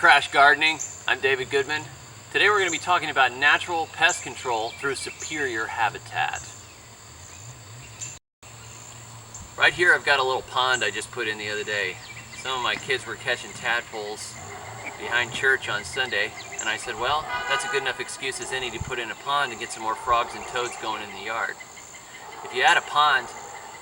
Crash Gardening. I'm David Goodman. Today we're going to be talking about natural pest control through superior habitat. Right here I've got a little pond I just put in the other day. Some of my kids were catching tadpoles behind church on Sunday, and I said, well, that's a good enough excuse as any to put in a pond and get some more frogs and toads going in the yard. If you add a pond,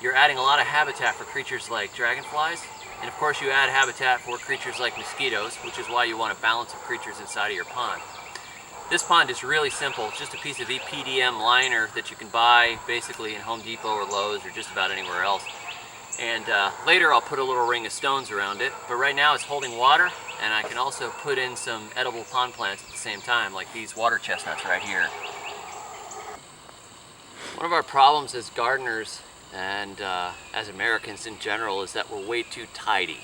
you're adding a lot of habitat for creatures like dragonflies, and of course you add habitat for creatures like mosquitoes, which is why you want a balance of creatures inside of your pond. This pond is really simple. It's just a piece of EPDM liner that you can buy basically in Home Depot or Lowe's or just about anywhere else. And later I'll put a little ring of stones around it, but right now it's holding water, and I can also put in some edible pond plants at the same time, like these water chestnuts right here. One of our problems as gardeners and as Americans in general is that we're way too tidy.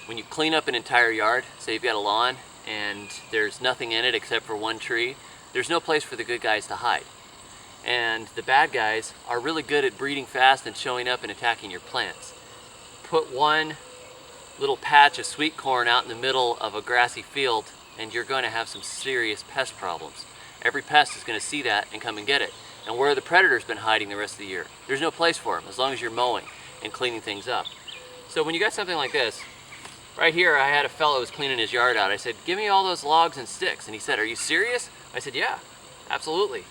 When you clean up an entire yard, say you've got a lawn and there's nothing in it except for one tree, there's no place for the good guys to hide. And the bad guys are really good at breeding fast and showing up and attacking your plants. Put one little patch of sweet corn out in the middle of a grassy field and you're going to have some serious pest problems. Every pest is going to see that and come and get it. And where have the predators been hiding the rest of the year? There's no place for them as long as you're mowing and cleaning things up. So when you got something like this, right here I had a fellow who was cleaning his yard out. I said, give me all those logs and sticks. And he said, are you serious? I said, yeah, absolutely.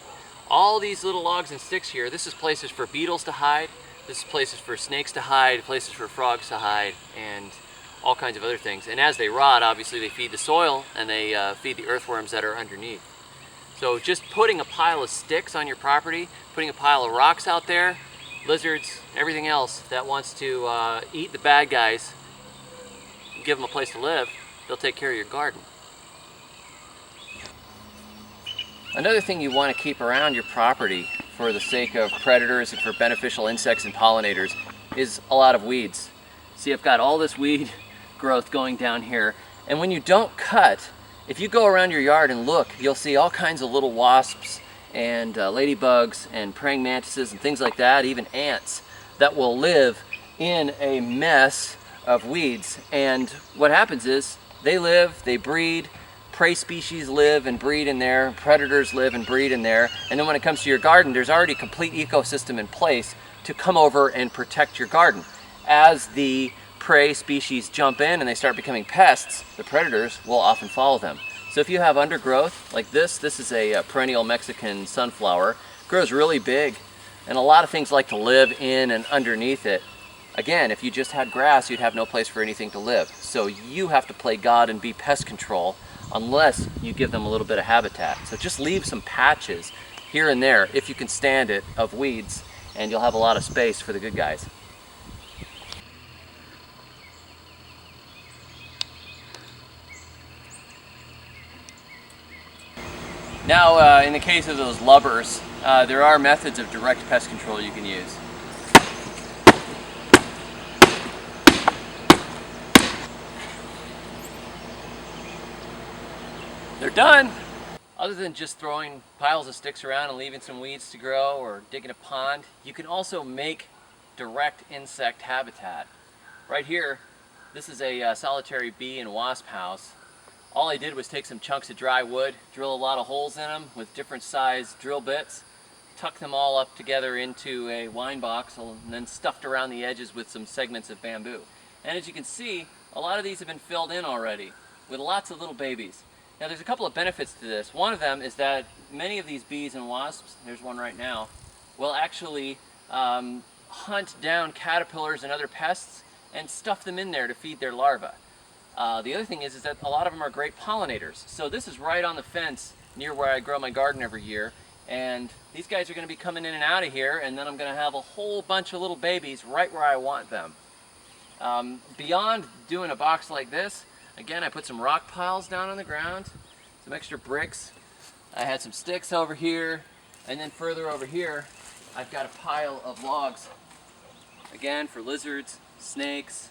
All these little logs and sticks here, this is places for beetles to hide, this is places for snakes to hide, places for frogs to hide, and all kinds of other things. And as they rot, obviously they feed the soil and they feed the earthworms that are underneath. So just putting a pile of sticks on your property, putting a pile of rocks out there, lizards, everything else that wants to eat the bad guys, give them a place to live, they'll take care of your garden. Another thing you want to keep around your property for the sake of predators and for beneficial insects and pollinators is a lot of weeds. See, I've got all this weed growth going down here, and when you don't cut, if you go around your yard and look, you'll see all kinds of little wasps and ladybugs and praying mantises and things like that, even ants, that will live in a mess of weeds. And what happens is they live, they breed, prey species live and breed in there, predators live and breed in there, and then when it comes to your garden, there's already a complete ecosystem in place to come over and protect your garden. As the prey species jump in and they start becoming pests, the predators will often follow them. So if you have undergrowth like this is a perennial Mexican sunflower. It grows really big, and a lot of things like to live in and underneath it. Again, if you just had grass, you'd have no place for anything to live. So you have to play God and be pest control unless you give them a little bit of habitat. So just leave some patches here and there, if you can stand it, of weeds, and you'll have a lot of space for the good guys. Now, in the case of those lubbers, there are methods of direct pest control you can use. They're done! Other than just throwing piles of sticks around and leaving some weeds to grow or digging a pond, you can also make direct insect habitat. Right here, this is a solitary bee and wasp house. All I did was take some chunks of dry wood, drill a lot of holes in them with different size drill bits, tuck them all up together into a wine box, and then stuffed around the edges with some segments of bamboo. And as you can see, a lot of these have been filled in already with lots of little babies. Now there's a couple of benefits to this. One of them is that many of these bees and wasps, there's one right now, will actually hunt down caterpillars and other pests and stuff them in there to feed their larvae. The other thing is that a lot of them are great pollinators. So this is right on the fence near where I grow my garden every year, and these guys are going to be coming in and out of here, and then I'm going to have a whole bunch of little babies right where I want them. Beyond doing a box like this, again, I put some rock piles down on the ground, some extra bricks. I had some sticks over here, and then further over here, I've got a pile of logs. Again, for lizards, snakes,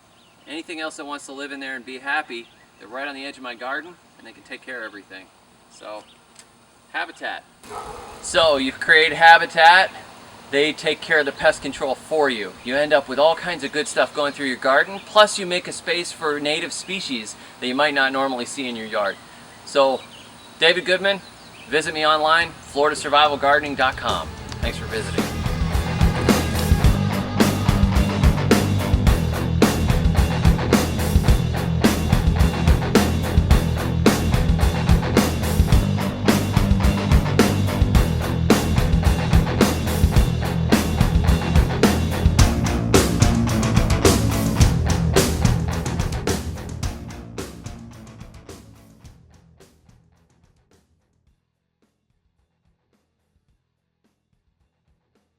anything else that wants to live in there and be happy. They're right on the edge of my garden, and they can take care of everything. So, habitat. So, you've created habitat. they take care of the pest control for you. You end up with all kinds of good stuff going through your garden, plus you make a space for native species that you might not normally see in your yard. So, David Goodman, visit me online, floridasurvivalgardening.com. Thanks for visiting.